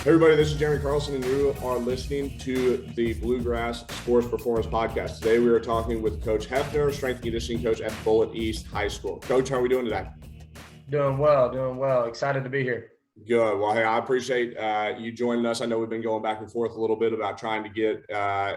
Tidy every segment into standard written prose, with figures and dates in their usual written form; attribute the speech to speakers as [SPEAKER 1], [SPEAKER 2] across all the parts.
[SPEAKER 1] Hey everybody, this is Jeremy Carlson, and you are listening to the Bluegrass Sports Performance Podcast. Today we are talking with Coach Hefner, strength and conditioning coach at Bullitt East High School. Coach, how are we doing today?
[SPEAKER 2] Doing well. Excited to be here.
[SPEAKER 1] Good. Well, hey, I appreciate you joining us. I know we've been going back and forth a little bit about trying to get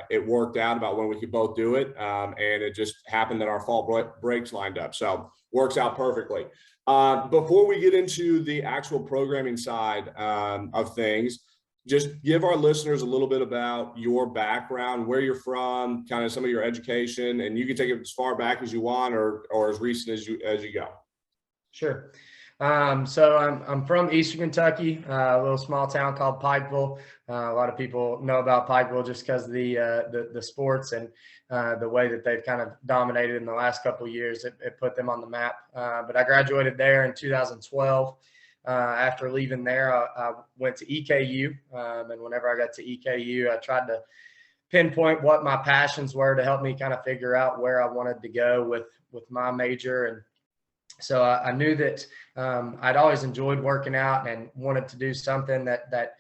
[SPEAKER 1] it worked out about when we could both do it, and it just happened that our fall breaks lined up. So works out perfectly. Before we get into the actual programming side of things, just give our listeners a little bit about your background, where you're from, kind of some of your education, and you can take it as far back as you want or as recent as you go.
[SPEAKER 2] Sure. So I'm from Eastern Kentucky, a little small town called Pikeville. A lot of people know about Pikeville just because of the sports and the way that they've kind of dominated in the last couple of years. It put them on the map. But I graduated there in 2012. After leaving there, I went to EKU, and whenever I got to EKU, I tried to pinpoint what my passions were to help me kind of figure out where I wanted to go with my major. And so I knew that I'd always enjoyed working out and wanted to do something that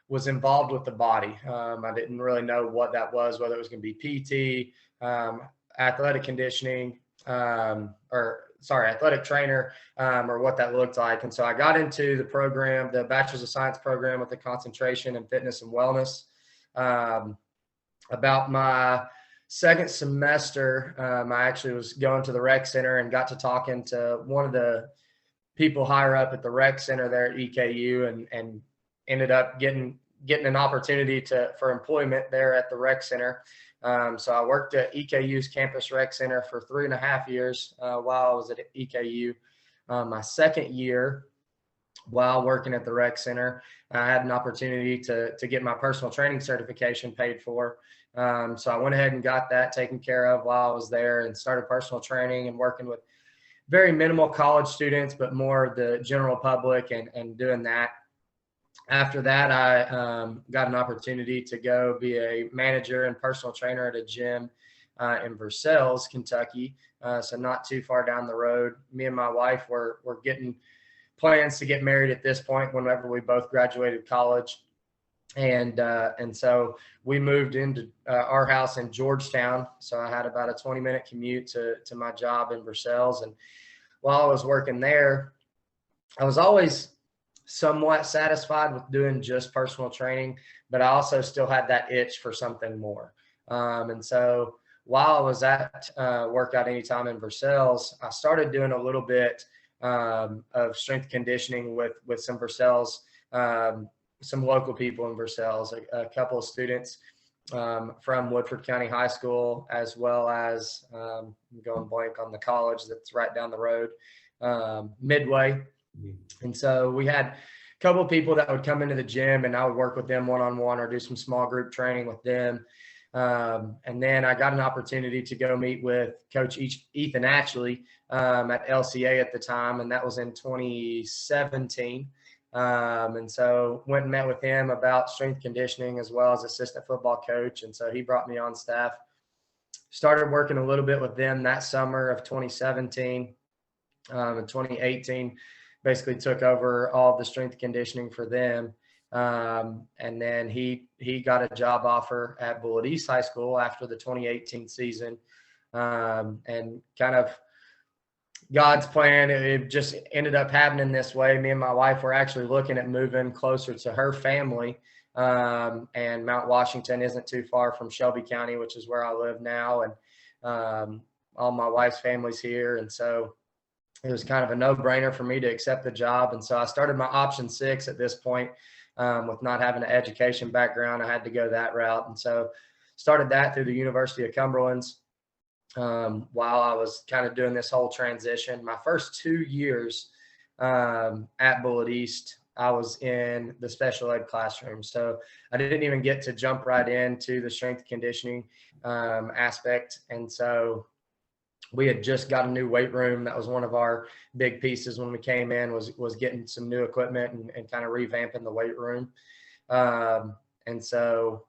[SPEAKER 2] was involved with the body. I didn't really know what that was, whether it was going to be PT, athletic conditioning, athletic trainer, or what that looked like. And so I got into the program, the Bachelor's of Science program with a concentration in fitness and wellness. About my second semester, I actually was going to the rec center and got to talking to one of the people higher up at the rec center there at EKU and ended up getting an opportunity for employment there at the rec center. So I worked at EKU's campus rec center for 3.5 years while I was at EKU. My second year while working at the rec center, I had an opportunity to get my personal training certification paid for. So I went ahead and got that taken care of while I was there and started personal training and working with very minimal college students, but more the general public and doing that. After that, I got an opportunity to go be a manager and personal trainer at a gym in Versailles, Kentucky. So not too far down the road. Me and my wife were getting plans to get married at this point whenever we both graduated college. And so we moved into our house in Georgetown. So I had about a 20-minute commute to my job in Versailles. And while I was working there, I was always somewhat satisfied with doing just personal training, but I also still had that itch for something more. And so while I was at Workout Anytime in Versailles, I started doing a little bit of strength conditioning with some Versailles, some local people in Versailles, a couple of students from Woodford County High School, as well as I'm going blank on the college that's right down the road, Midway. And so we had a couple of people that would come into the gym and I would work with them one-on-one or do some small group training with them. And then I got an opportunity to go meet with Coach Ethan Ashley at LCA at the time, and that was in 2017. And so went and met with him about strength conditioning as well as assistant football coach. And so he brought me on staff, started working a little bit with them that summer of 2017. In 2018, basically took over all of the strength conditioning for them. And then he got a job offer at Bullitt East High School after the 2018 season. And kind of God's plan, it just ended up happening this way. Me and my wife were actually looking at moving closer to her family. And Mount Washington isn't too far from Shelby County, which is where I live now. And all my wife's family's here. And so it was kind of a no-brainer for me to accept the job. And so I started my option 6 at this point. With not having an education background, I had to go that route. And so started that through the University of Cumberland's while I was kind of doing this whole transition. My first 2 years at Bullitt East, I was in the special ed classroom. So I didn't even get to jump right into the strength conditioning aspect. And so we had just got a new weight room. That was one of our big pieces when we came in was getting some new equipment and kind of revamping the weight room. And so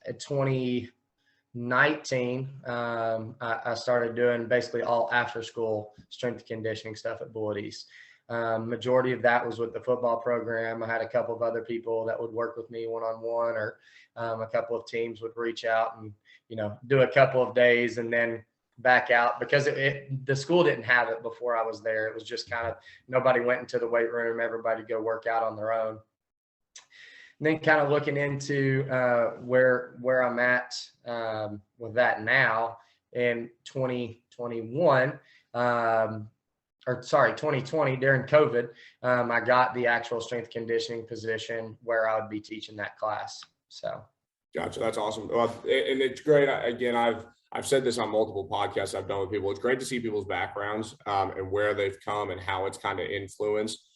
[SPEAKER 2] at 2019, I started doing basically all after school strength conditioning stuff at Bullitt East. Majority of that was with the football program. I had a couple of other people that would work with me one-on-one, or a couple of teams would reach out and, do a couple of days and then back out, because the school didn't have it before I was there. It was just kind of, nobody went into the weight room, everybody go work out on their own. And then kind of looking into where I'm at with that now in 2021, 2020 during COVID, I got the actual strength conditioning position where I would be teaching that class. So.
[SPEAKER 1] Gotcha. That's awesome. Well, and it's great. Again, I've said this on multiple podcasts I've done with people. It's great to see people's backgrounds and where they've come and how it's kind of influenced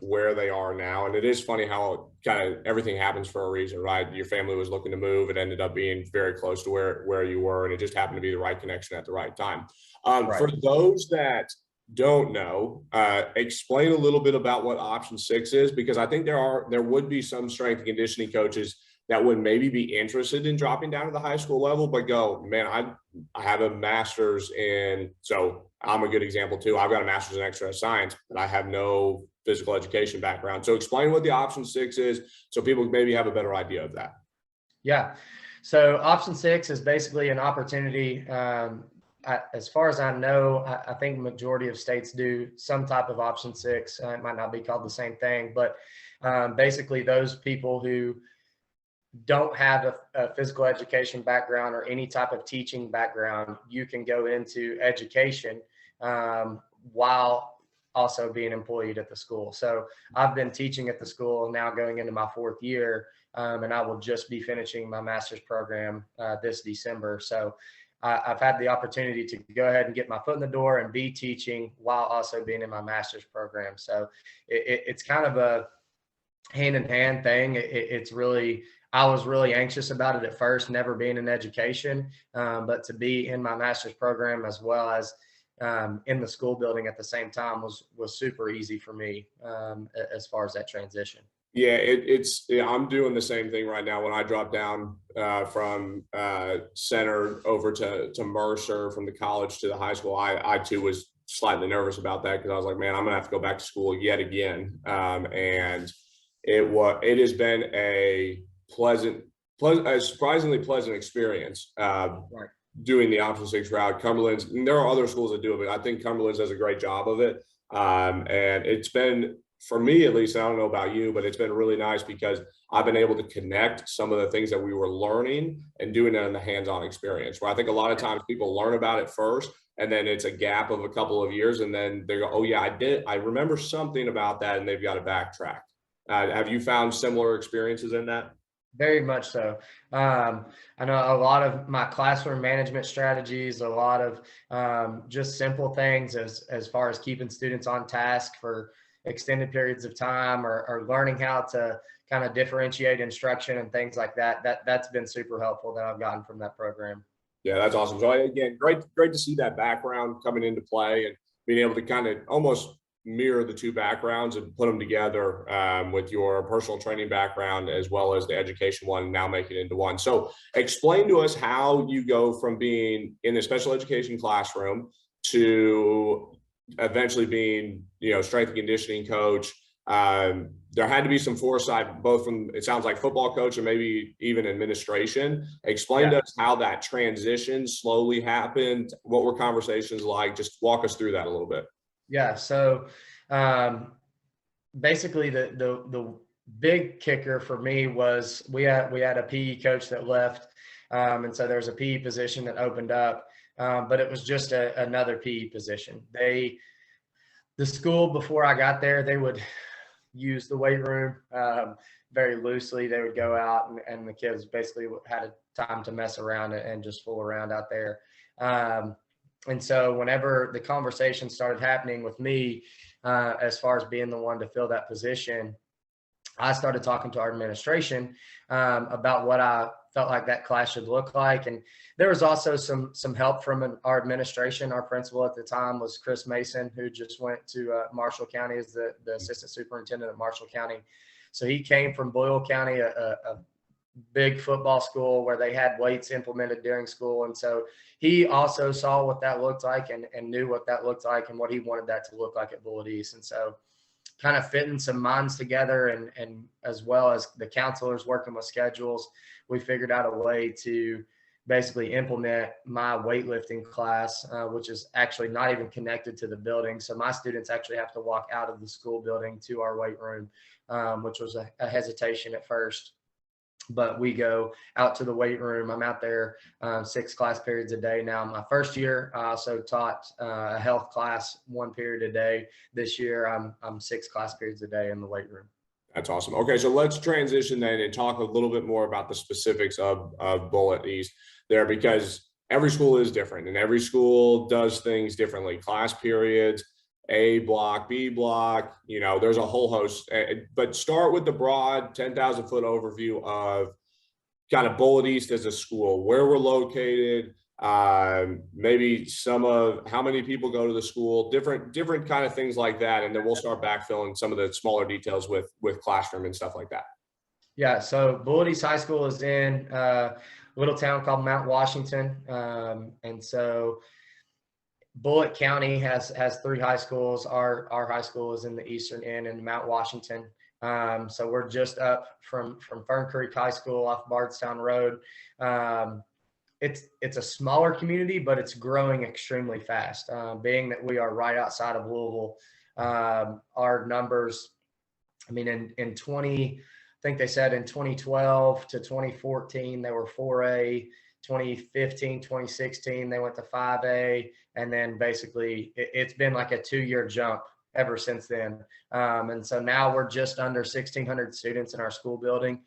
[SPEAKER 1] where they are now. And it is funny how kind of everything happens for a reason, right? Your family was looking to move. It ended up being very close to where you were, and it just happened to be the right connection at the right time. Right. For those that don't know, explain a little bit about what option 6 is, because I think there would be some strength and conditioning coaches that would maybe be interested in dropping down to the high school level, but go, man, I have a master's in, so I'm a good example too. I've got a master's in exercise science, but I have no physical education background. So explain what the option 6 is, so people maybe have a better idea of that.
[SPEAKER 2] Yeah. So option 6 is basically an opportunity. As far as I know, I think the majority of states do some type of option 6. It might not be called the same thing, but basically those people who don't have a physical education background or any type of teaching background, you can go into education while also being employed at the school. So I've been teaching at the school now going into my 4th year, and I will just be finishing my master's program this December. So I've had the opportunity to go ahead and get my foot in the door and be teaching while also being in my master's program. So it's kind of a hand-in-hand thing. It's really, I was really anxious about it at first, never being in education, but to be in my master's program as well as in the school building at the same time was super easy for me as far as that transition.
[SPEAKER 1] Yeah, I'm doing the same thing right now. When I dropped down from center over to Mercer, from the college to the high school, I too was slightly nervous about that, because I was like, man, I'm gonna have to go back to school yet again. And it has been a surprisingly pleasant experience
[SPEAKER 2] Right.
[SPEAKER 1] doing the option 6 route. Cumberland's, and there are other schools that do it, but I think Cumberland's does a great job of it. And it's been, for me at least, I don't know about you, but it's been really nice because I've been able to connect some of the things that we were learning and doing it in the hands-on experience, where I think a lot of times people learn about it first, and then it's a gap of a couple of years, and then they go, oh yeah, I remember something about that, and they've got to backtrack. Have you found similar experiences in that?
[SPEAKER 2] Very much so. I know a lot of my classroom management strategies, a lot of just simple things as far as keeping students on task for extended periods of time, or learning how to kind of differentiate instruction and things like that. That's been super helpful that I've gotten from that program.
[SPEAKER 1] Yeah, that's awesome. So again, great to see that background coming into play and being able to kind of almost mirror the two backgrounds and put them together with your personal training background as well as the education one, and now make it into one. So explain to us how you go from being in a special education classroom to eventually being, strength and conditioning coach. There had to be some foresight, both from, it sounds like, football coach and maybe even administration. Explain to us how that transition slowly happened. What were conversations like? Just walk us through that a little bit.
[SPEAKER 2] Yeah. So basically the big kicker for me was we had a PE coach that left. And so there was a PE position that opened up, but it was just another PE position. The school, before I got there, they would use the weight room very loosely. They would go out and the kids basically had a time to mess around and just fool around out there. And so whenever the conversation started happening with me, as far as being the one to fill that position, I started talking to our administration about what I felt like that class should look like. And there was also some help from our administration. Our principal at the time was Chris Mason, who just went to Marshall County as the assistant superintendent of Marshall County. So he came from Boyle County, a big football school where they had weights implemented during school. And so he also saw what that looked like and knew what that looked like and what he wanted that to look like at Bullitt East. And so kind of fitting some minds together and as well as the counselors working with schedules, we figured out a way to basically implement my weightlifting class, which is actually not even connected to the building. So my students actually have to walk out of the school building to our weight room, which was a hesitation at first. But we go out to the weight room. I'm out there 6 class periods a day now. My first year, I also taught a health class 1 period a day. This year, I'm 6 class periods a day in the weight room.
[SPEAKER 1] That's awesome. Okay, so let's transition then and talk a little bit more about the specifics of Bullitt East there, because every school is different and every school does things differently. Class periods, A block, B block, there's a whole host. But start with the broad 10,000 foot overview of kind of Bullitt East as a school, where we're located, maybe some of how many people go to the school, different kind of things like that. And then we'll start backfilling some of the smaller details with classroom and stuff like that.
[SPEAKER 2] Yeah. So Bullitt East High School is in a little town called Mount Washington. And so Bullitt County has 3 high schools. Our high school is in the eastern end in Mount Washington. So we're just up from Fern Creek High School off Bardstown Road. It's a smaller community, but it's growing extremely fast. Being that we are right outside of Louisville, our numbers, I mean, in 20, I think they said in 2012 to 2014, they were 4A. 2015, 2016, they went to 5A. And then basically it's been like a 2-year jump ever since then. And so now we're just under 1,600 students in our school building.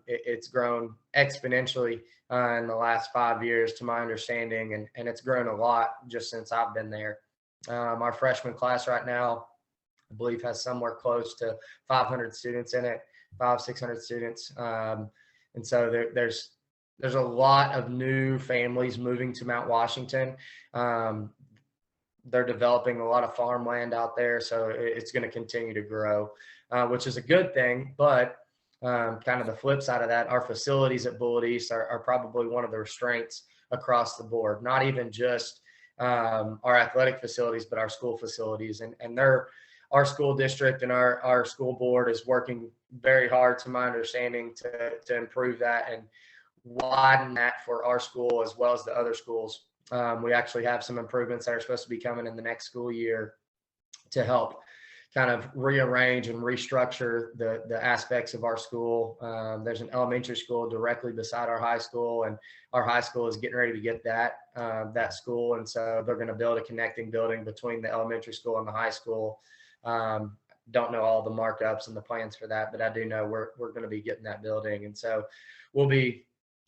[SPEAKER 2] It's grown exponentially in the last 5 years, to my understanding, and it's grown a lot just since I've been there. Our freshman class right now, I believe, has somewhere close to 500 students in it, 600 students. And so there's a lot of new families moving to Mount Washington. They're developing a lot of farmland out there, so it's going to continue to grow, which is a good thing. But kind of the flip side of that, our facilities at Bullitt East are probably one of the restraints across the board, not even just our athletic facilities, but our school facilities. And our school district and our school board is working very hard, to my understanding, to improve that and widen that for our school as well as the other schools. We actually have some improvements that are supposed to be coming in the next school year to help kind of rearrange and restructure the aspects of our school. There's an elementary school directly beside our high school, and our high school is getting ready to get that school. And so they're going to build a connecting building between the elementary school and the high school. Don't know all the markups and the plans for that, but I do know we're going to be getting that building. And so we'll be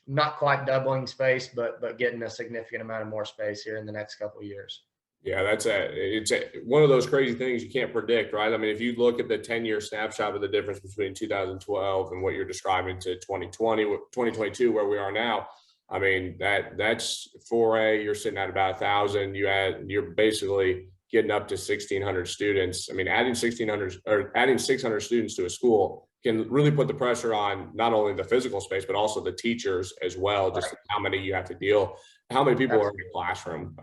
[SPEAKER 2] not quite doubling space, but getting a significant amount of more space here in the next couple of years.
[SPEAKER 1] Yeah, it's one of those crazy things you can't predict, right? I mean, if you look at the 10-year snapshot of the difference between 2012 and what you're describing to 2020, 2022, where we are now, I mean, that's 4A, you're sitting at about 1,000. You're basically getting up to 1,600 students. I mean, adding 600 students to a school can really put the pressure on not only the physical space, but also the teachers as well, just how many you have to deal, how many people are in the classroom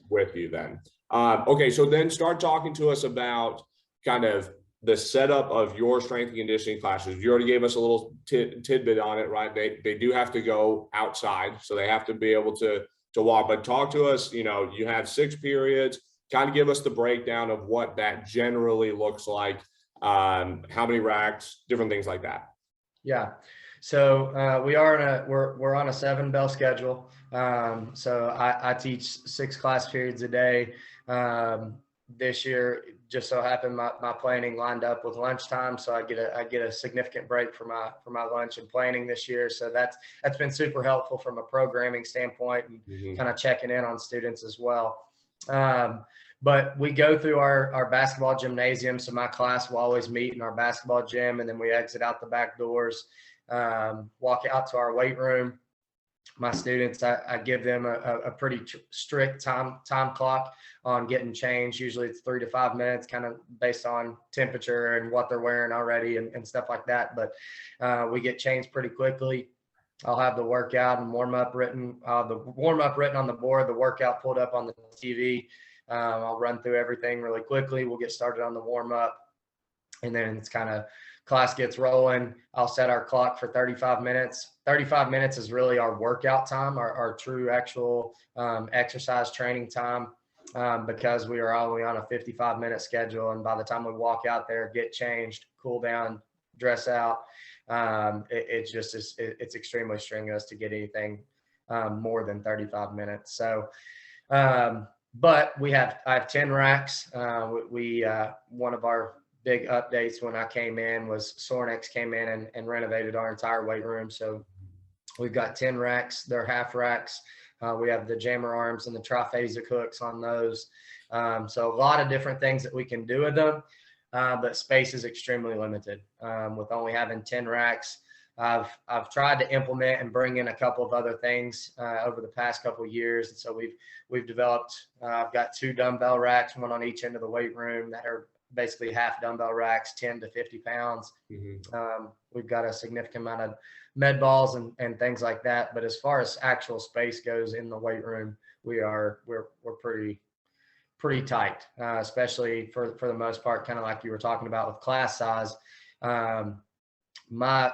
[SPEAKER 1] with you then. Okay, so then start talking to us about kind of the setup of your strength and conditioning classes. You already gave us a little tidbit on it, right? They do have to go outside, so they have to be able to walk, but talk to us, you have 6 periods, kind of give us the breakdown of what that generally looks like. How many racks, different things like that.
[SPEAKER 2] Yeah. So we're on a 7-bell schedule. So I teach 6 class periods a day. This year, just so happened my planning lined up with lunchtime, so I get a significant break for my lunch and planning this year. So that's been super helpful from a programming standpoint and kind of checking in on students as well. But we go through our basketball gymnasium. So my class will always meet in our basketball gym, and then we exit out the back doors, walk out to our weight room. my students, I give them a pretty strict time clock on getting changed. Usually it's 3 to 5 minutes, kind of based on temperature and what they're wearing already and stuff like that. But we get changed pretty quickly. I'll have the workout and warm up written on the board, the workout pulled up on the TV. I'll run through everything really quickly. We'll get started on the warm up, and then it's kind of class gets rolling. I'll set our clock for 35 minutes. 35 minutes is really our workout time, our true actual exercise training time, because we are only on a 55-minute schedule. And by the time we walk out there, get changed, cool down, dress out, it's extremely strenuous to get anything more than 35 minutes. So, but I have 10 racks. One of our big updates when I came in was Sornex came in and renovated our entire weight room. So we've got 10 racks. They're half racks. We have the jammer arms and the triphasic hooks on those. So a lot of different things that we can do with them, but space is extremely limited. With only having 10 racks, I've tried to implement and bring in a couple of other things over the past couple of years. And so we've developed, I've got 2 dumbbell racks, one on each end of the weight room, that are basically half dumbbell racks, 10 to 50 pounds. Mm-hmm. We've got a significant amount of med balls and things like that. But as far as actual space goes in the weight room, we're pretty tight, especially for the most part, kind of like you were talking about with class size. My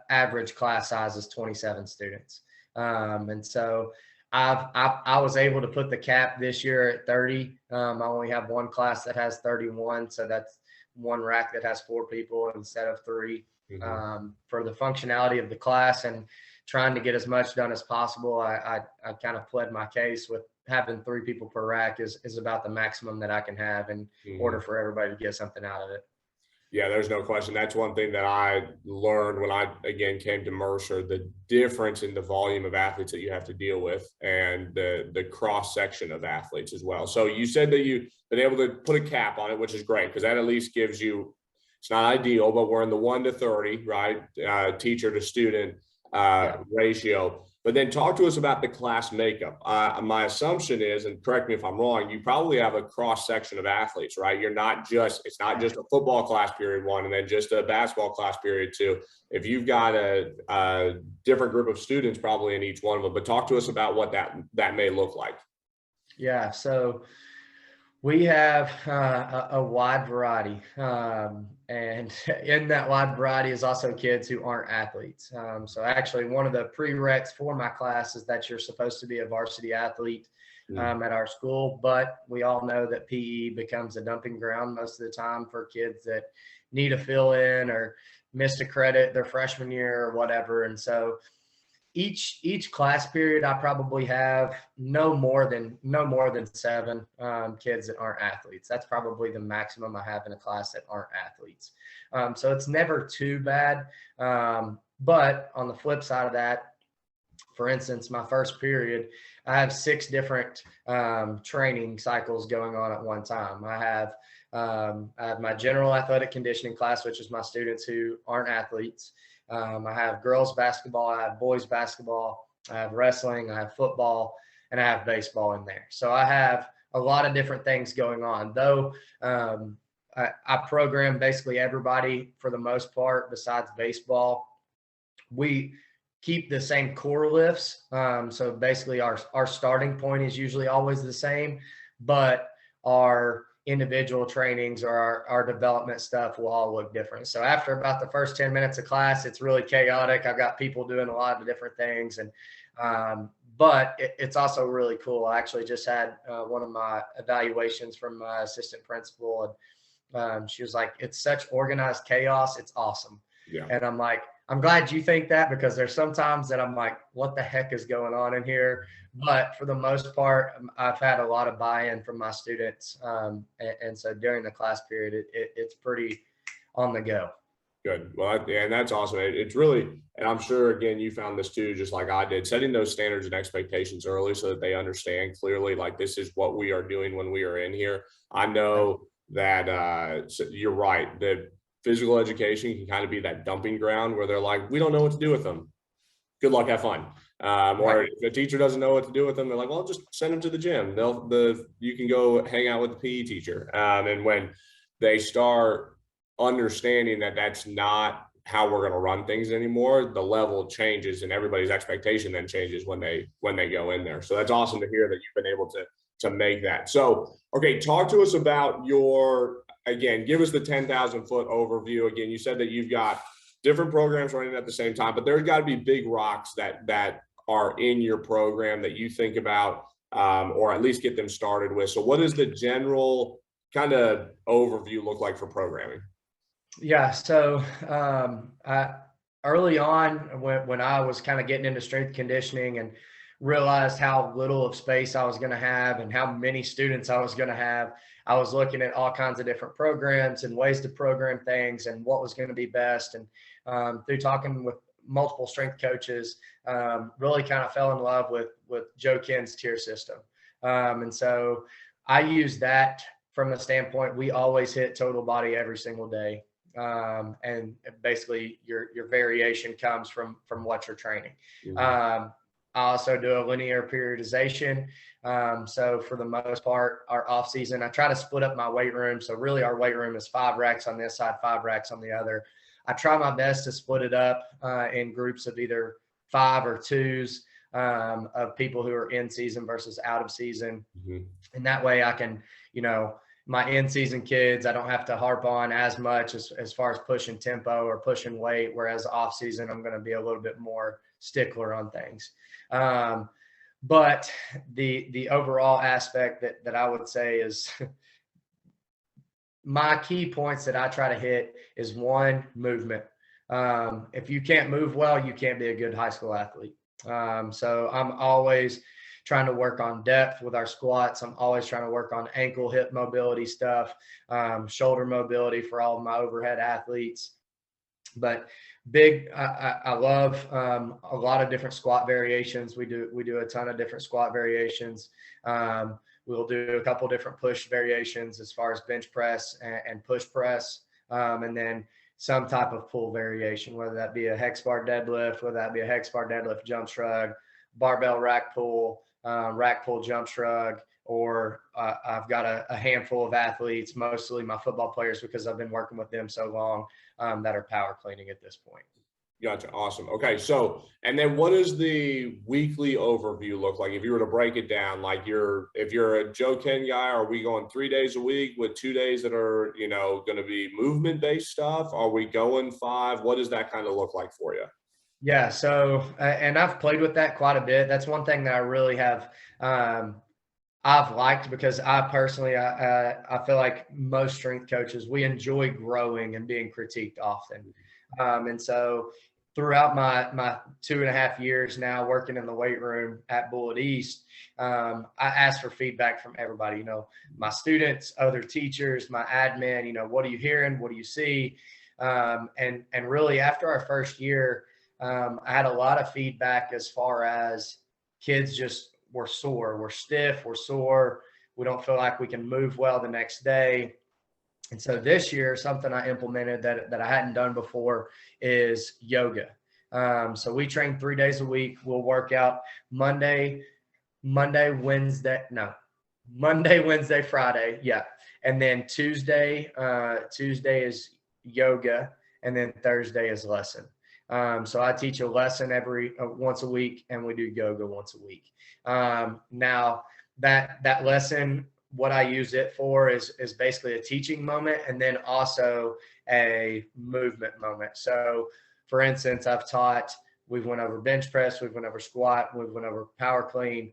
[SPEAKER 2] average class size is 27 students. And so I was able to put the cap this year at 30. I only have one class that has 31. So that's one rack that has 4 people instead of 3. Mm-hmm. For the functionality of the class and trying to get as much done as possible, I kind of pled my case with having 3 people per rack is about the maximum that I can have in mm-hmm. order for everybody to get something out of it.
[SPEAKER 1] Yeah, there's no question. That's one thing that I learned when I, again, came to Mercer, the difference in the volume of athletes that you have to deal with and the cross-section of athletes as well. So you said that you've been able to put a cap on it, which is great because that at least gives you, it's not ideal, but we're in the 1 to 30, right? Teacher to student ratio. But then talk to us about the class makeup. My assumption is, and correct me if I'm wrong, you probably have a cross section of athletes, right? It's not just a football class period 1 and then just a basketball class period 2. If you've got a different group of students probably in each one of them, but talk to us about what that may look like.
[SPEAKER 2] Yeah, so we have a wide variety, and in that wide variety is also kids who aren't athletes. So actually one of the prereqs for my class is that you're supposed to be a varsity athlete at our school, but we all know that PE becomes a dumping ground most of the time for kids that need a fill-in or missed a credit their freshman year or whatever. And so each class period, I probably have no more than 7 kids that aren't athletes. That's probably the maximum I have in a class that aren't athletes. So it's never too bad. But on the flip side of that, for instance, my first period, I have 6 different training cycles going on at one time. I have my general athletic conditioning class, which is my students who aren't athletes. I have girls basketball, I have boys basketball, I have wrestling, I have football, and I have baseball in there. So I have a lot of different things going on, though. I program basically everybody for the most part besides baseball. We keep the same core lifts. So basically our starting point is usually always the same, but our individual trainings or our development stuff will all look different. So after about the first 10 minutes of class, it's really chaotic. I've got people doing a lot of different things, and but it's also really cool. I actually just had one of my evaluations from my assistant principal, and she was like, "It's such organized chaos. It's awesome." Yeah. And I'm like, I'm glad you think that, because there's sometimes that I'm like, what the heck is going on in here? But for the most part, I've had a lot of buy-in from my students. And so during the class period, it's pretty on the go.
[SPEAKER 1] Good. Well, and that's awesome. It's really, and I'm sure, again, you found this too, just like I did, setting those standards and expectations early so that they understand clearly, like, this is what we are doing when we are in here. I know that you're right, that physical education can kind of be that dumping ground where they're like, we don't know what to do with them. Good luck, have fun. Or if a teacher doesn't know what to do with them, they're like, well, just send them to the gym. You can go hang out with the PE teacher. And when they start understanding that that's not how we're going to run things anymore, the level changes and everybody's expectation then changes when they go in there. So that's awesome to hear that you've been able to make that. So, okay, talk to us about again, give us the 10,000 foot overview. Again, you said that you've got different programs running at the same time, but there's got to be big rocks that are in your program that you think about, or at least get them started with. So what does the general kind of overview look like for programming?
[SPEAKER 2] Yeah. So early on, when I was kind of getting into strength conditioning and realized how little of space I was going to have and how many students I was going to have, I was looking at all kinds of different programs and ways to program things and what was going to be best. And through talking with multiple strength coaches, really kind of fell in love with Joe Ken's tier system. And so I use that from the standpoint, we always hit total body every single day. And basically your variation comes from what you're training. Mm-hmm. I also do a linear periodization. So for the most part, our off season, I try to split up my weight room. So really our weight room is 5 racks on this side, 5 racks on the other. I try my best to split it up in groups of either 5 or 2s of people who are in season versus out of season. Mm-hmm. And that way I can, my in-season kids, I don't have to harp on as much as far as pushing tempo or pushing weight, whereas off-season, I'm going to be a little bit more stickler on things. But the overall aspect that I would say is my key points that I try to hit is 1, movement. If you can't move well, you can't be a good high school athlete. So I'm always trying to work on depth with our squats. I'm always trying to work on ankle, hip mobility stuff, shoulder mobility for all of my overhead athletes. But I love a lot of different squat variations. We do a ton of different squat variations. We'll do a couple different push variations as far as bench press and push press, and then some type of pull variation, whether that be a hex bar deadlift, whether that be a hex bar deadlift jump shrug, barbell rack pull jump shrug, or I've got a handful of athletes, mostly my football players, because I've been working with them so long, that are power cleaning at this point.
[SPEAKER 1] Gotcha. Awesome. Okay. So, and then what does the weekly overview look like? If you were to break it down, like if you're a Joe Ken guy, are we going 3 days a week with 2 days that are, going to be movement based stuff? Are we going 5? What does that kind of look like for you?
[SPEAKER 2] Yeah. So, and I've played with that quite a bit. That's one thing that I really have, I've liked, because I personally, I feel like most strength coaches, we enjoy growing and being critiqued often. And so throughout my 2.5 years now working in the weight room at Bullitt East, I ask for feedback from everybody, my students, other teachers, my admin, what are you hearing? What do you see? And really after our first year, I had a lot of feedback as far as kids just were sore, we're stiff, we're sore, we don't feel like we can move well the next day. And so this year, something I implemented that I hadn't done before is yoga. So we train 3 days a week. We'll work out Monday, Wednesday, Friday. Yeah. And then Tuesday is yoga. And then Thursday is lesson. So I teach a lesson once a week, and we do yoga once a week. Now that lesson, what I use it for is basically a teaching moment, and then also a movement moment. So for instance, we've went over bench press, we've went over squat, we've went over power clean.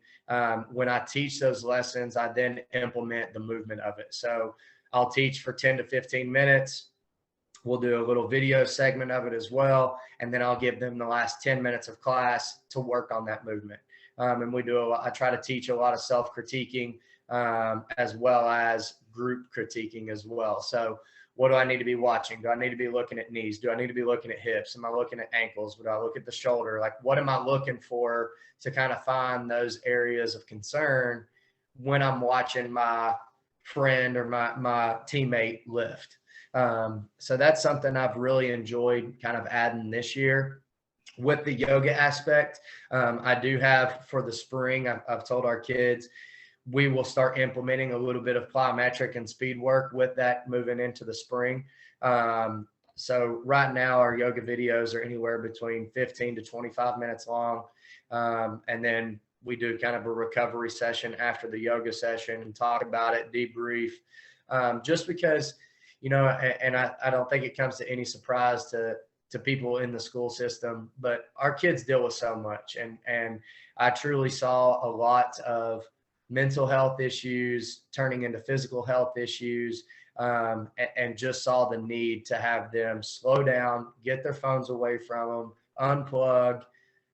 [SPEAKER 2] When I teach those lessons, I then implement the movement of it. So I'll teach for 10 to 15 minutes. We'll do a little video segment of it as well. And then I'll give them the last 10 minutes of class to work on that movement. And I try to teach a lot of self-critiquing, as well as group critiquing as well. So what do I need to be watching? Do I need to be looking at knees? Do I need to be looking at hips? Am I looking at ankles? Do I look at the shoulder? Like, what am I looking for to kind of find those areas of concern when I'm watching my friend or my teammate lift? So that's something I've really enjoyed kind of adding this year. with the yoga aspect, I do have for the spring, I've told our kids we will start implementing a little bit of plyometric and speed work with that moving into the spring. So right now our yoga videos are anywhere between 15 to 25 minutes long. And then we do kind of a recovery session after the yoga session and talk about it, debrief, just because, you know, and I don't think it comes to any surprise to people in the school system, but our kids deal with so much. And I truly saw a lot of mental health issues turning into physical health issues, and just saw the need to have them slow down, get their phones away from them, unplug,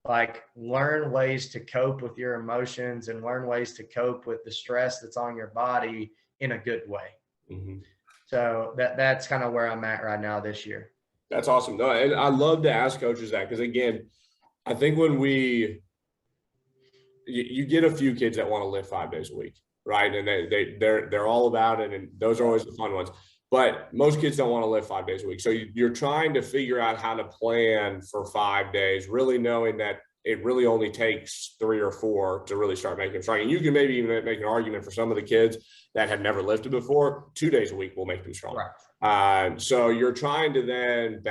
[SPEAKER 2] like learn ways to cope with your emotions and learn ways to cope with the stress that's on your body in a good way.
[SPEAKER 1] Mm-hmm.
[SPEAKER 2] So that's kind of where I'm at right now this year.
[SPEAKER 1] That's awesome. No, and I love to ask coaches that, because again, I think when you get a few kids that want to lift 5 days a week, right? And they're all about it, and those are always the fun ones. But most kids don't want to lift 5 days a week. So you're trying to figure out how to plan for 5 days, really knowing that it really only takes 3 or 4 to really start making them strong. And you can maybe even make an argument for some of the kids that have never lifted before, 2 days a week will make them strong. Right. So you're trying to then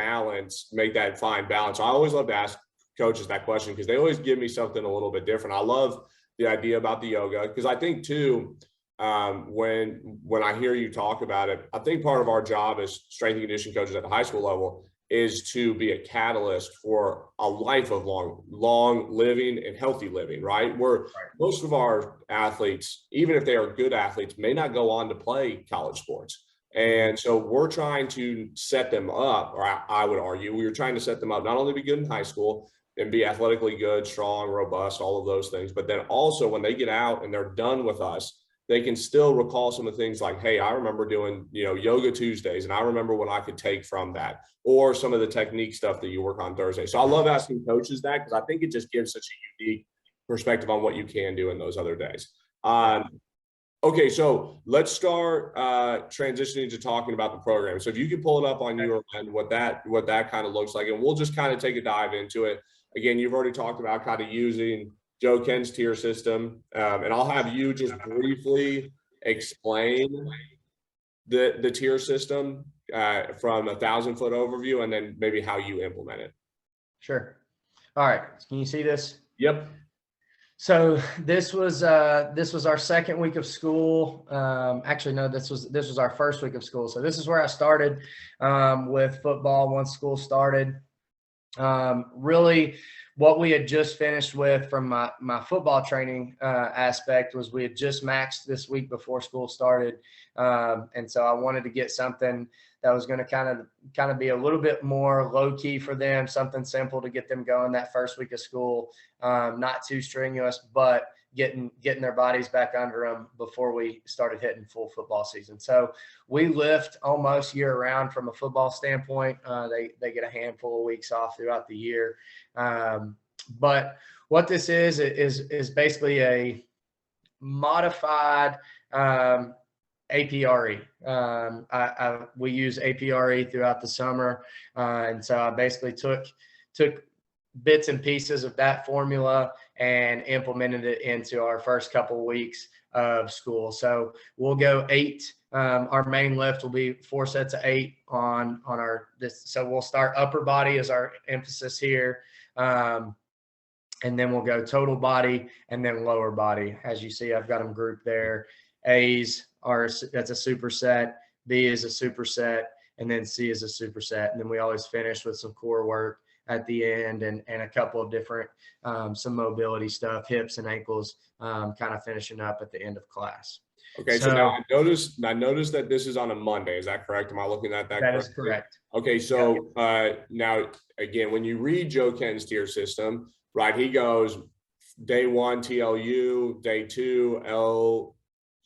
[SPEAKER 1] make that fine balance. I always love to ask coaches that question, because they always give me something a little bit different. I love the idea about the yoga, because I think too, when I hear you talk about it, I think part of our job as strength and conditioning coaches at the high school level is to be a catalyst for a life of long living and healthy living, right? Where most of our athletes, even if they are good athletes, may not go on to play college sports. And so we're trying to set them up, or I would argue, we're trying to set them up not only to be good in high school and be athletically good, strong, robust, all of those things, but then also when they get out and they're done with us, they can still recall some of the things like, hey, I remember doing, yoga Tuesdays, and I remember what I could take from that, or some of the technique stuff that you work on Thursday. So I love asking coaches that, because I think it just gives such a unique perspective on what you can do in those other days. Okay, so let's start transitioning to talking about the program. So if you can pull it up on your end, what that kind of looks like, and we'll just kind of take a dive into it. Again, you've already talked about kind of using Joe Ken's tier system, and I'll have you just briefly explain the tier system from 1,000-foot overview, and then maybe how you implement it.
[SPEAKER 2] Sure. All right. Can you see this?
[SPEAKER 1] Yep.
[SPEAKER 2] So this was our second week of school. Actually, no, this was our first week of school. So this is where I started with football once school started. Really, what we had just finished with from my football training aspect was we had just maxed this week before school started, and so I wanted to get something that was going to kind of be a little bit more low key for them, something simple to get them going that first week of school, not too strenuous, but getting their bodies back under them before we started hitting full football season. So we lift almost year round from a football standpoint. They get a handful of weeks off throughout the year. But what this is basically a modified APRE. We use APRE throughout the summer. And so I basically took bits and pieces of that formula and implemented it into our first couple of weeks of school. So we'll go 8. Our main lift will be 4 sets of 8 on this. So we'll start upper body as our emphasis here. And then we'll go total body and then lower body. As you see, I've got them grouped there. A's that's a superset, B is a superset, and then C is a superset. And then we always finish with some core work at the end and a couple of different, some mobility stuff, hips and ankles, kind of finishing up at the end of class.
[SPEAKER 1] Okay, so now I noticed that this is on a Monday. Is that correct? Am I looking at that correctly?
[SPEAKER 2] That is correct.
[SPEAKER 1] Okay, so now, again, when you read Joe Ken's tier system, right, he goes day 1 TLU, day 2 LUT,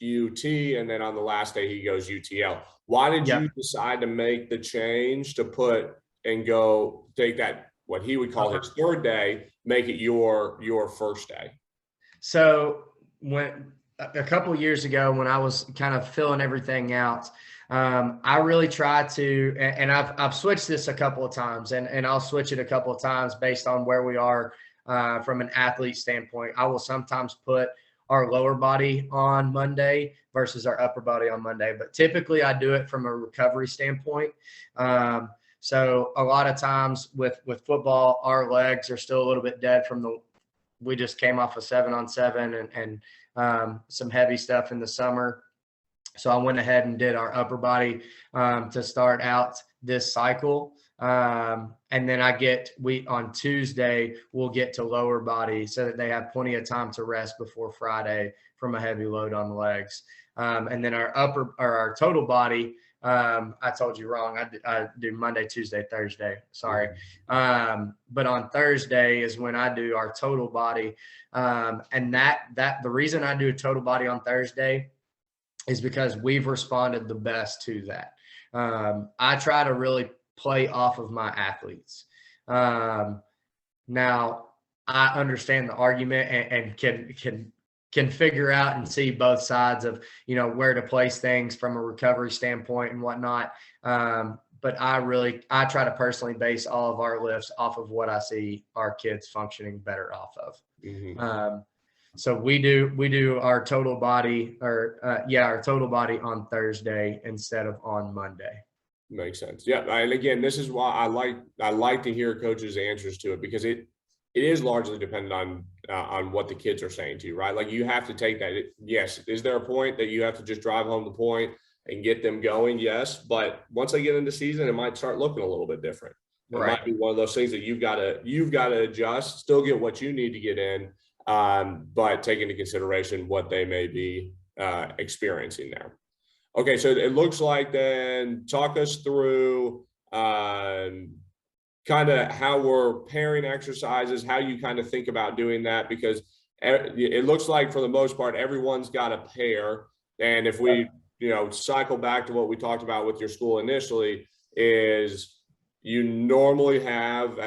[SPEAKER 1] and then on the last day he goes UTL. Why did you decide to make the change to take that, what he would call his third day, make it your first day?
[SPEAKER 2] So when a couple of years ago, when I was kind of filling everything out, I really try to, and I've switched this a couple of times, and I'll switch it a couple of times based on where we are from an athlete standpoint. I will sometimes put our lower body on Monday versus our upper body on Monday, but typically I do it from a recovery standpoint. So a lot of times with football, our legs are still a little bit dead we just came off a 7-on-7 and some heavy stuff in the summer. So I went ahead and did our upper body to start out this cycle. And then on Tuesday, we'll get to lower body so that they have plenty of time to rest before Friday from a heavy load on the legs. And then our total body, I told you wrong. I do Monday, Tuesday, Thursday. Sorry. But on Thursday is when I do our total body. And the reason I do a total body on Thursday is because we've responded the best to that. I try to really play off of my athletes. Now I understand the argument and can figure out and see both sides of, where to place things from a recovery standpoint and whatnot. But I try to personally base all of our lifts off of what I see our kids functioning better off of. Mm-hmm. So we do our total body our total body on Thursday instead of on Monday.
[SPEAKER 1] Makes sense. Yeah. And again, this is why I like to hear coaches' answers to it, because it is largely dependent on what the kids are saying to you, right? Like, you have to take that. Yes. Is there a point that you have to just drive home the point and get them going? Yes. But once they get into season, it might start looking a little bit different. It
[SPEAKER 2] Right.
[SPEAKER 1] might be one of those things that you've got to adjust, still get what you need to get in, but take into consideration what they may be experiencing there. Okay, so it looks like then talk us through kind of how we're pairing exercises, how you kind of think about doing that, because it looks like for the most part, everyone's got a pair. And if we, cycle back to what we talked about with your school initially, is you normally have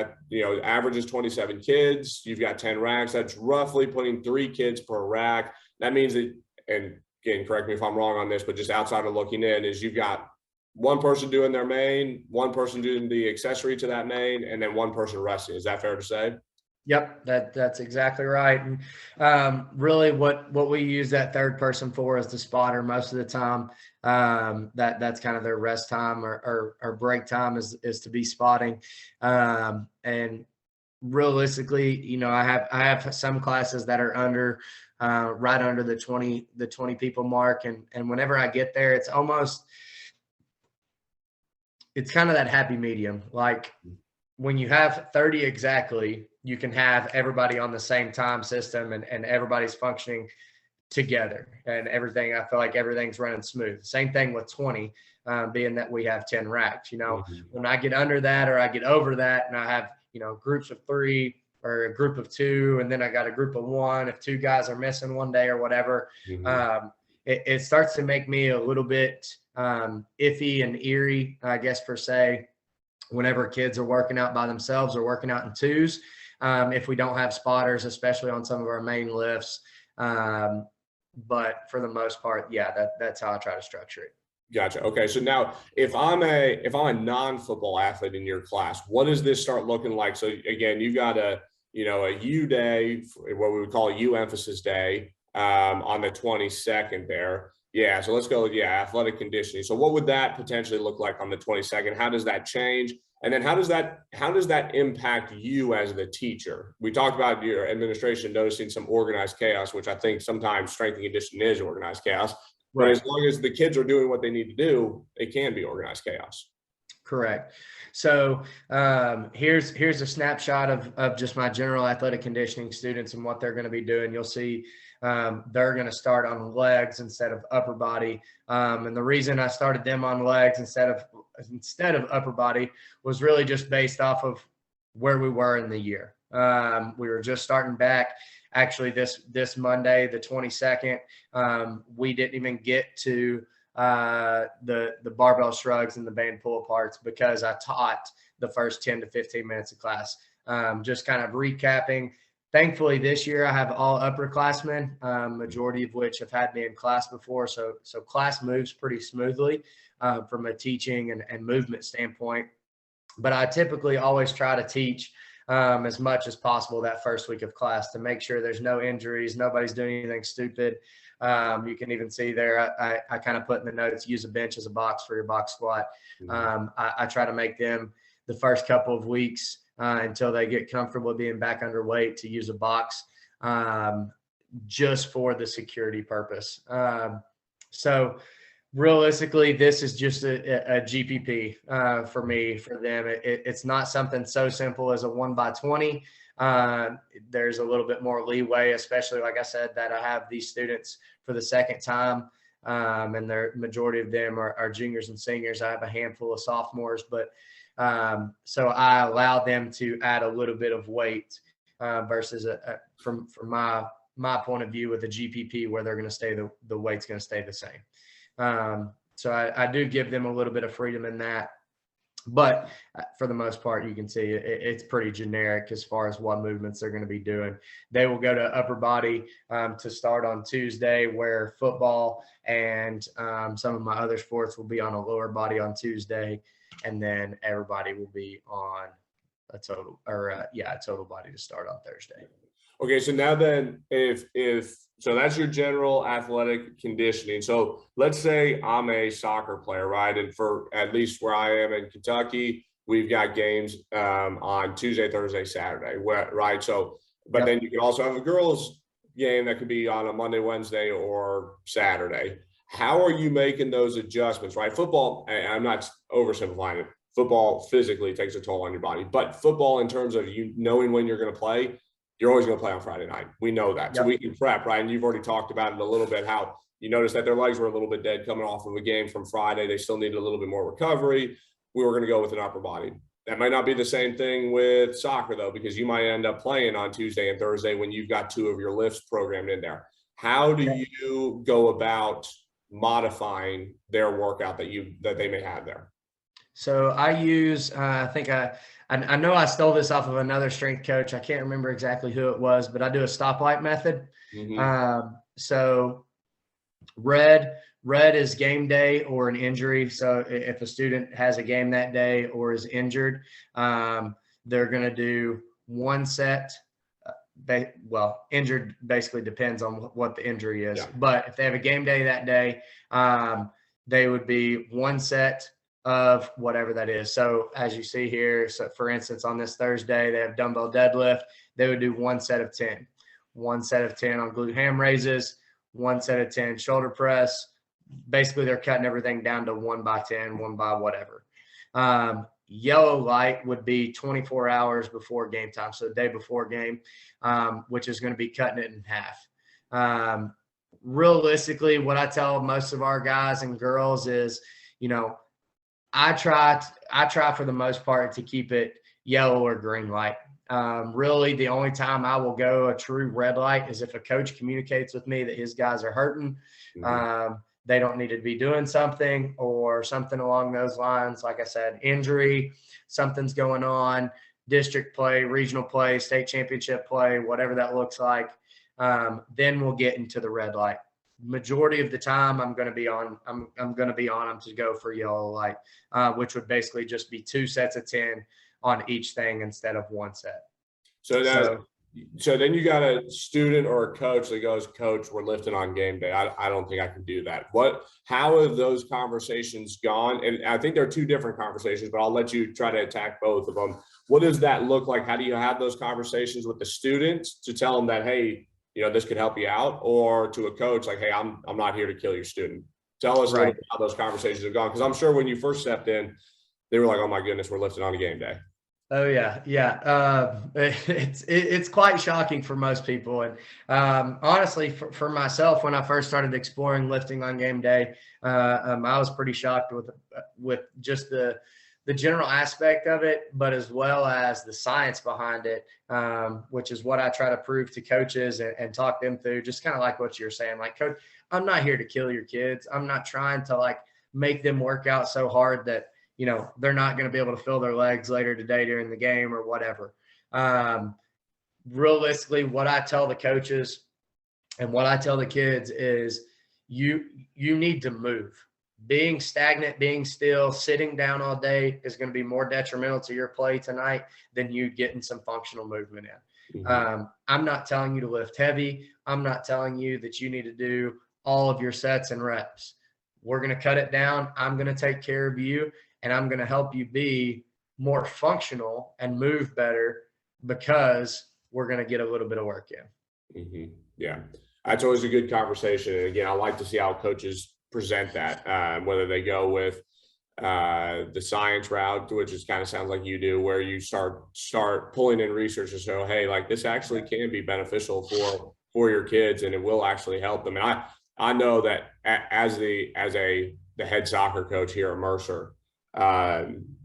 [SPEAKER 1] average is 27 kids. You've got 10 racks. That's roughly putting 3 kids per rack. That means that, and again, correct me if I'm wrong on this, but just outside of looking in, is you've got one person doing their main, one person doing the accessory to that main, and then one person resting. Is that fair to say?
[SPEAKER 2] Yep, that's exactly right. And really what we use that third person for is the spotter most of the time. That's kind of their rest time or break time is to be spotting. And realistically, I have some classes that are right under the 20 people mark. And whenever I get there, it's kind of that happy medium. Like, when you have 30 exactly, you can have everybody on the same time system and everybody's functioning together and everything. I feel like everything's running smooth. Same thing with 20, being that we have 10 racks. When I get under that or I get over that and I have, groups of 3 or a group of 2, and then I got a group of 1, if 2 guys are missing one day or whatever, it starts to make me a little bit iffy and eerie, I guess, per se, whenever kids are working out by themselves or working out in 2s, if we don't have spotters, especially on some of our main lifts. But for the most part, that's how I try to structure it.
[SPEAKER 1] Gotcha. Okay. So now if I'm a non-football athlete in your class, what does this start looking like? So again, you've got a U day, what we would call a U emphasis day, on the 22nd there. Yeah. So let's go with, athletic conditioning. So what would that potentially look like on the 22nd? How does that change? And then how does that impact you as the teacher? We talked about your administration noticing some organized chaos, which I think sometimes strength and conditioning is organized chaos. Right. But as long as the kids are doing what they need to do, it can be organized chaos.
[SPEAKER 2] Correct. So here's a snapshot of just my general athletic conditioning students and what they're going to be doing. You'll see they're going to start on legs instead of upper body. And the reason I started them on legs instead of upper body was really just based off of where we were in the year. We were just starting back. Actually, this Monday, the 22nd, we didn't even get to the barbell shrugs and the band pull aparts because I taught the first 10 to 15 minutes of class. Just kind of recapping. Thankfully, this year I have all upperclassmen, majority of which have had me in class before. So class moves pretty smoothly. from a teaching and movement standpoint. But I typically always try to teach as much as possible that first week of class to make sure there's no injuries, nobody's doing anything stupid. You can even see there, I kind of put in the notes, use a bench as a box for your box squat. I try to make them the first couple of weeks until they get comfortable being back underweight to use a box just for the security purpose. So realistically, this is just a GPP for me, for them. It's not something so simple as a 1x20. There's a little bit more leeway, especially, like I said, that I have these students for the second time, and the majority of them are juniors and seniors. I have a handful of sophomores, but so I allow them to add a little bit of weight versus from my point of view with a GPP where they're going to stay, the weight's going to stay the same. So I do give them a little bit of freedom in that, but for the most part, you can see it's pretty generic as far as what movements they're going to be doing. They will go to upper body to start on Tuesday, where football and some of my other sports will be on a lower body on Tuesday, and then everybody will be on a total body to start on Thursday.
[SPEAKER 1] Okay, so now then, if so, that's your general athletic conditioning. So let's say I'm a soccer player, right? And for at least where I am in Kentucky, we've got games on Tuesday, Thursday, Saturday, right? So, but then you can also have a girls' game that could be on a Monday, Wednesday, or Saturday. How are you making those adjustments, right? Football, I'm not oversimplifying it. Football physically takes a toll on your body, but football, in terms of you knowing when you're going to play, you're always going to play on Friday night. We know that. So we can prep, right? And you've already talked about it a little bit, how you noticed that their legs were a little bit dead coming off of a game from Friday. They still needed a little bit more recovery. We were going to go with an upper body. That might not be the same thing with soccer, though, because you might end up playing on Tuesday and Thursday when you've got two of your lifts programmed in there. How do you go about modifying their workout that they may have there?
[SPEAKER 2] So I use, I know I stole this off of another strength coach. I can't remember exactly who it was, but I do a stoplight method. So red is game day or an injury. So if a student has a game that day or is injured, they're going to do one set. Injured basically depends on what the injury is. But if they have a game day that day, they would be one set of whatever that is. So as you see here, so for instance, on this Thursday, they have dumbbell deadlift. They would do one set of 10 on glute ham raises, one set of 10 shoulder press. Basically, they're cutting everything down to 1x10, 1 by whatever. Yellow light would be 24 hours before game time. So the day before game, which is going to be cutting it in half. Realistically, what I tell most of our guys and girls is, I try for the most part to keep it yellow or green light. Really, the only time I will go a true red light is if a coach communicates with me that his guys are hurting. They don't need to be doing something or something along those lines. Like I said, injury, something's going on, district play, regional play, state championship play, whatever that looks like. Then we'll get into the red light. Majority of the time I'm going to be on them to go for yellow light, which would basically just be 2 sets of 10 on each thing instead of one set.
[SPEAKER 1] So then you got a student or a coach that goes, "Coach, we're lifting on game day. I don't think I can do that." How have those conversations gone? And I think there are two different conversations, but I'll let you try to attack both of them. What does that look like? How do you have those conversations with the students to tell them that, hey, this could help you out, or to a coach like, "Hey, I'm not here to kill your student"? Tell us a little bit how those conversations have gone. Because I'm sure when you first stepped in, they were like, "Oh my goodness, we're lifting on a game day."
[SPEAKER 2] Oh yeah. It's quite shocking for most people, and honestly, for myself, when I first started exploring lifting on game day, I was pretty shocked with just the general aspect of it, but as well as the science behind it, which is what I try to prove to coaches and talk them through. Just kind of like what you're saying, like, "Coach, I'm not here to kill your kids. I'm not trying to make them work out so hard that they're not going to be able to feel their legs later today during the game or whatever." Realistically, what I tell the coaches and what I tell the kids is you need to move. being stagnant, being still, sitting down all day is going to be more detrimental to your play tonight than you getting some functional movement in. I'm not telling you to lift heavy. I'm not telling you that you need to do all of your sets and reps. We're going to cut it down. I'm going to take care of you, and I'm going to help you be more functional and move better because we're going to get a little bit of work in.
[SPEAKER 1] Yeah, that's always a good conversation. And again, I like to see how coaches present that, whether they go with the science route, which is kind of sounds like you do, where you start pulling in research and say, hey, like this actually can be beneficial for your kids, and it will actually help them. And I know that as the head soccer coach here at Mercer,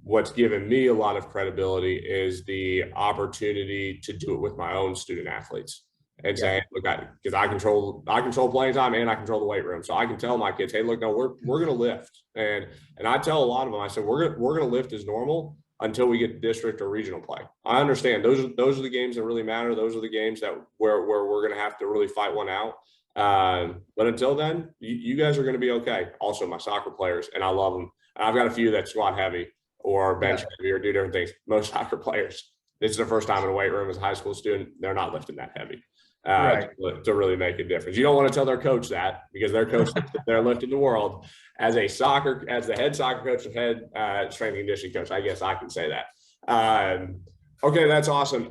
[SPEAKER 1] what's given me a lot of credibility is the opportunity to do it with my own student athletes and say, look, because I control playing time and I control the weight room. So I can tell my kids, hey, look, no, we're going to lift. And I tell a lot of them, I said, we're going to lift as normal until we get district or regional play. I understand those are the games that really matter. Those are the games that where we're going to have to really fight one out. But until then, you guys are going to be okay. Also, my soccer players, and I love them. I've got a few that squat heavy or bench heavy or do different things. Most soccer players, this is their first time in a weight room as a high school student. They're not lifting that heavy to really make a difference. You don't want to tell their coach that, because their coach, they're lifting the world. As the head soccer coach and head strength and conditioning coach, I guess I can say that. Okay, that's awesome.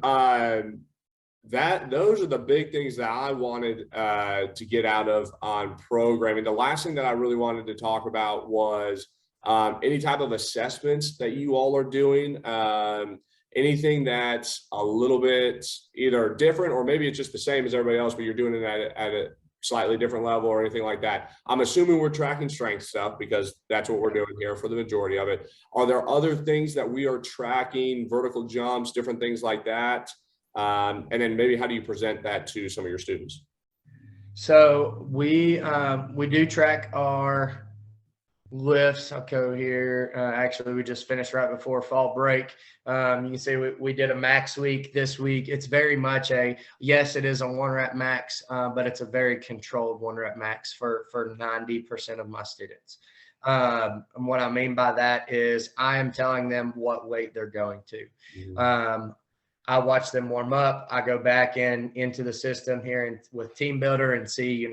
[SPEAKER 1] Those are the big things that I wanted to get out of on programming. The last thing that I really wanted to talk about was any type of assessments that you all are doing, anything that's a little bit either different, or maybe it's just the same as everybody else, but you're doing it at a slightly different level or anything like that. I'm assuming we're tracking strength stuff because that's what we're doing here for the majority of it. Are there other things that we are tracking, vertical jumps, different things like that? And then maybe how do you present that to some of your students?
[SPEAKER 2] So we do track our lifts. I'll go here. Actually, we just finished right before fall break. You can see we did a max week this week. It's very much yes, it is a 1 rep max, but it's a very controlled 1 rep max for 90% of my students. And what I mean by that is I am telling them what weight they're going to. I watch them warm up. I go back into the system here with Team Builder and see,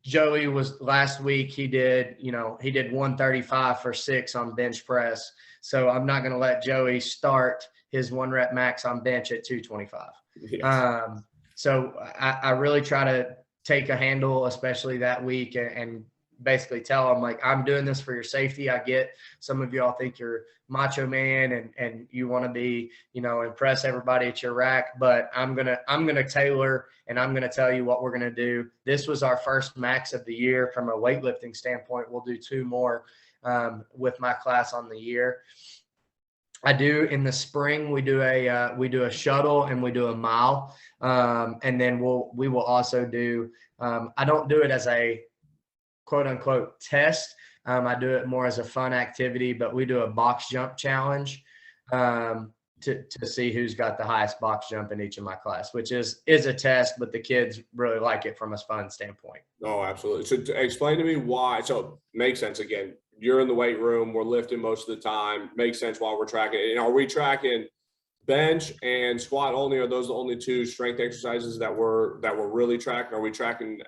[SPEAKER 2] Joey was last week. He did 135 for 6 on bench press. So I'm not going to let Joey start his 1 rep max on bench at 225. Yes. So I really try to take a handle, especially that week, and basically tell them, like, I'm doing this for your safety. I get some of y'all think you're macho man and you want to be, impress everybody at your rack, but I'm going to tailor, and I'm going to tell you what we're going to do. This was our first max of the year from a weightlifting standpoint. We'll do 2 more with my class on the year. I do in the spring, we do a shuttle and we do a mile. And then we will also do, I don't do it as a quote unquote test. I do it more as a fun activity, but we do a box jump challenge to see who's got the highest box jump in each of my class, which is a test, but the kids really like it from a fun standpoint.
[SPEAKER 1] Oh, absolutely. So explain to me why. So makes sense. Again, you're in the weight room, we're lifting most of the time. Makes sense why we're tracking. And are we tracking bench and squat only? Are those the only 2 strength exercises that we're really tracking? Are we tracking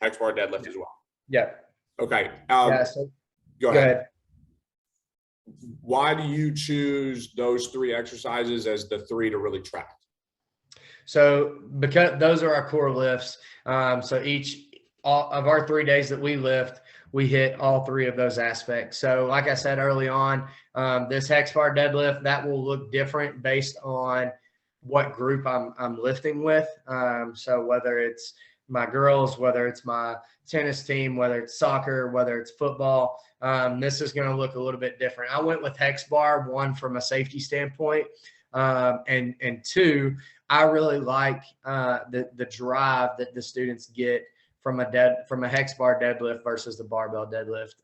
[SPEAKER 1] hex bar deadlift as well?
[SPEAKER 2] Yeah.
[SPEAKER 1] Okay.
[SPEAKER 2] So
[SPEAKER 1] go ahead. Why do you choose those 3 exercises as the 3 to really track?
[SPEAKER 2] So because those are our core lifts. So all of our 3 days that we lift, we hit all 3 of those aspects. So like I said early on, this hex bar deadlift, that will look different based on what group I'm lifting with. So whether it's my girls, whether it's my tennis team, whether it's soccer, whether it's football, this is going to look a little bit different. I went with hex bar, 1, from a safety standpoint, and 2, I really like the drive that the students get from a hex bar deadlift versus the barbell deadlift.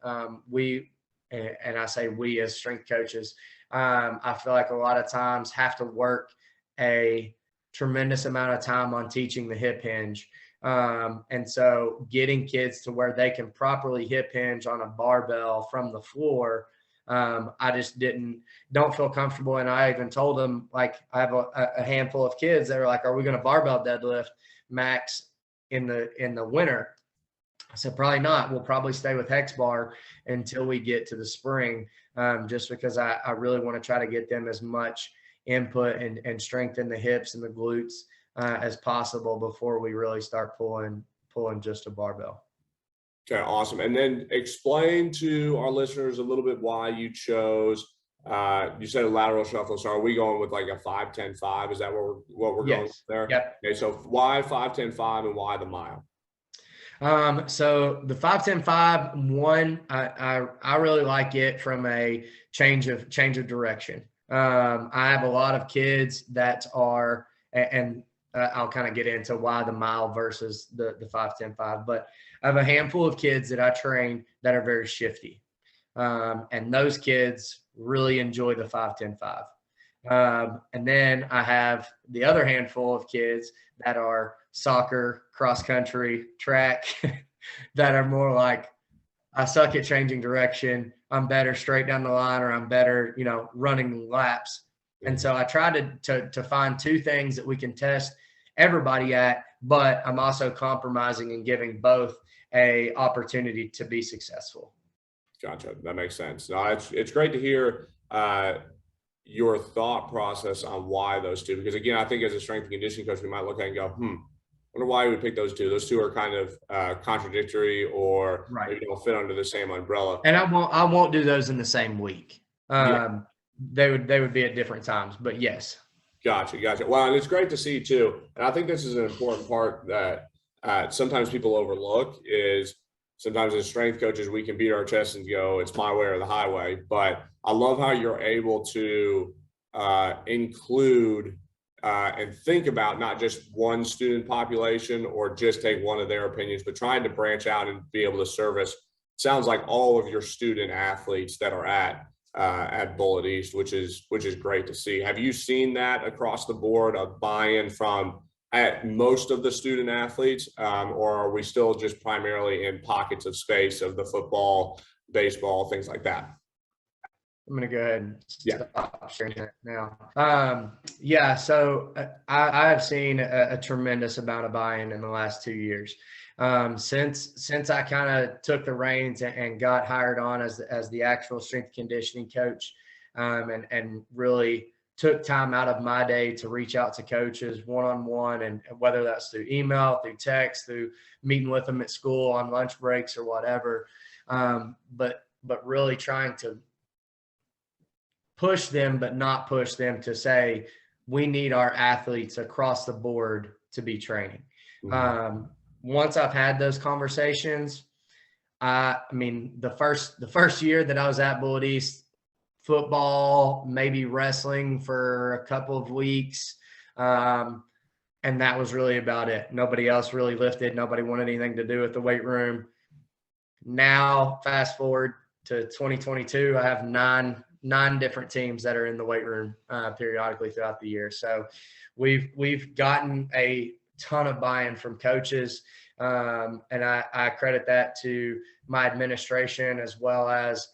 [SPEAKER 2] And I say we as strength coaches, I feel like a lot of times have to work a tremendous amount of time on teaching the hip hinge. And so getting kids to where they can properly hip hinge on a barbell from the floor, I just don't feel comfortable. And I even told them, like, I have a handful of kids that are like, are we going to barbell deadlift max in the winter? I said, probably not. We'll probably stay with hex bar until we get to the spring, just because I really want to try to get them as much input and strengthen the hips and the glutes as possible before we really start pulling just a barbell.
[SPEAKER 1] Okay, awesome. And then explain to our listeners a little bit why you chose, you said a lateral shuffle. So are we going with like a 5-10-5? Is that what we're going with there?
[SPEAKER 2] Yep.
[SPEAKER 1] Okay, so why 5-10-5 and why the mile?
[SPEAKER 2] So the 5-10-5, one, I really like it from a change of direction. I have a lot of kids that are, and I'll kind of get into why the mile versus the 5-10-5, but I have a handful of kids that I train that are very shifty. And those kids really enjoy the 5-10-5. And then I have the other handful of kids that are soccer, cross country, track, that are more like, I suck at changing direction. I'm better straight down the line, or I'm better, running laps. And so I try to find two things that we can test everybody at, but I'm also compromising and giving both a opportunity to be successful.
[SPEAKER 1] Gotcha. That makes sense. No, it's great to hear your thought process on why those two, because again, I think as a strength and conditioning coach, we might look at it and go, I wonder why we pick those two. Those two are kind of contradictory, or maybe don't fit under the same umbrella.
[SPEAKER 2] And I won't do those in the same week. They would be at different times, but yes.
[SPEAKER 1] Gotcha. Well, and it's great to see too. And I think this is an important part that sometimes people overlook is sometimes as strength coaches, we can beat our chest and go, it's my way or the highway. But I love how you're able to include and think about not just one student population or just take one of their opinions, but trying to branch out and be able to service, sounds like all of your student athletes that are at Bullitt East, which is great to see. Have you seen that across the board of buy-in from at most of the student athletes, or are we still just primarily in pockets of space of the football, baseball, things like that?
[SPEAKER 2] I'm going to go ahead and stop sharing that now. So I have seen a tremendous amount of buy-in in the last 2 years. Since I kind of took the reins and got hired on as the actual strength conditioning coach, and really took time out of my day to reach out to coaches one-on-one, and whether that's through email, through text, through meeting with them at school on lunch breaks or whatever. But really trying to push them, but not push them to say, we need our athletes across the board to be training. Once I've had those conversations, I mean, the first year that I was at Bullitt East, football, maybe wrestling for a couple of weeks. And that was really about it. Nobody else really lifted. Nobody wanted anything to do with the weight room. Now, fast forward to 2022, I have nine different teams that are in the weight room periodically throughout the year. So we've gotten a ton of buy-in from coaches. And I credit that to my administration, as well as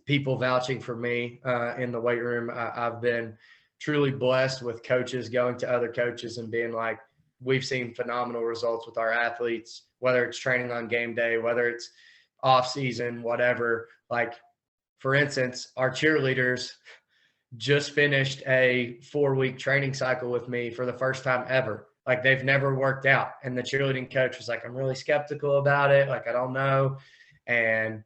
[SPEAKER 2] people vouching for me in the weight room. I've been truly blessed with coaches going to other coaches and being like, we've seen phenomenal results with our athletes, whether it's training on game day, whether it's off season, whatever. Like, for instance, our cheerleaders just finished a 4-week training cycle with me for the first time ever. Like, they've never worked out. And the cheerleading coach was like, I'm really skeptical about it. Like, I don't know. And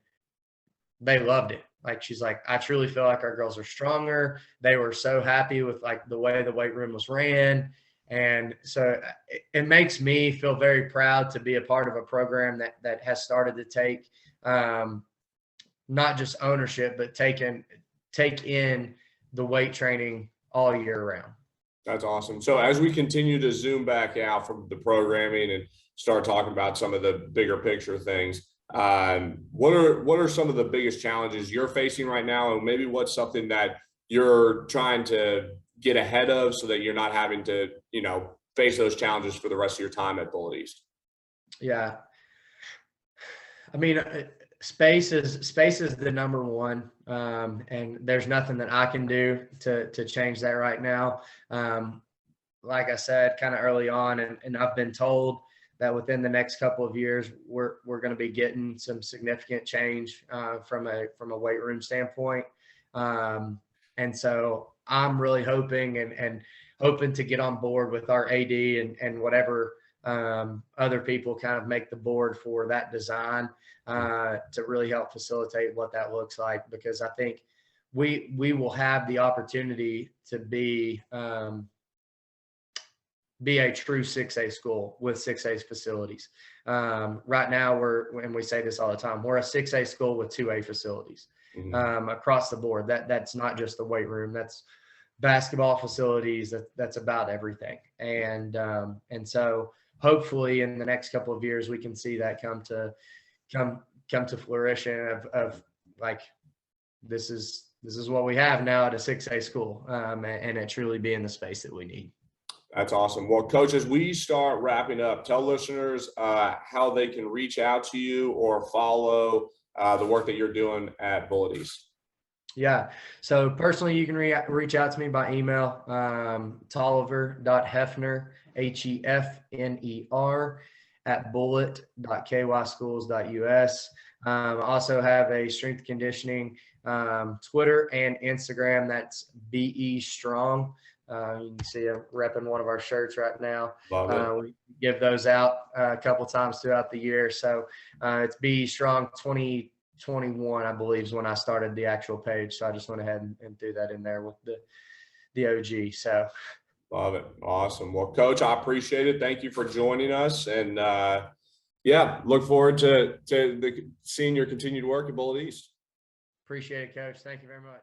[SPEAKER 2] they loved it. Like, she's like, I truly feel like our girls are stronger. They were so happy with like the way the weight room was ran. And so it makes me feel very proud to be a part of a program that has started to take not just ownership, but take in the weight training all year round.
[SPEAKER 1] That's awesome. So as we continue to zoom back out from the programming and start talking about some of the bigger picture things, what are some of the biggest challenges you're facing right now? And maybe what's something that you're trying to get ahead of so that you're not having to, face those challenges for the rest of your time at Bullitt East?
[SPEAKER 2] Yeah. I mean, space is the number one. And there's nothing that I can do to change that right now. Like I said, kind of early on, and I've been told that within the next couple of years, we're going to be getting some significant change from a weight room standpoint. And so I'm really hoping and hoping to get on board with our AD and whatever other people kind of make the board for that design to really help facilitate what that looks like, because I think we will have the opportunity to be a true 6A school with 6A facilities. Right now and we say this all the time, we're a 6A school with 2A facilities across the board. That's not just the weight room, that's basketball facilities, that's about everything. And so hopefully in the next couple of years, we can see that come to fruition of like, this is what we have now at a 6A school, and it truly being the space that we need.
[SPEAKER 1] That's awesome. Well, Coach, as we start wrapping up, tell listeners how they can reach out to you or follow the work that you're doing at Bullitt East. Yeah.
[SPEAKER 2] So personally, you can reach out to me by email, Tolliver.Hefner, Hefner @bullitt.kyschools.us. I also have a strength conditioning Twitter and Instagram. That's BE Strong. You can see I'm repping one of our shirts right now. We give those out a couple times throughout the year. So it's BE Strong 2021, I believe, is when I started the actual page. So I just went ahead and threw that in there with the OG. So
[SPEAKER 1] love it. Awesome. Well, Coach, I appreciate it. Thank you for joining us. And look forward to seeing your continued work at Bullitt East.
[SPEAKER 2] Appreciate it, Coach. Thank you very much.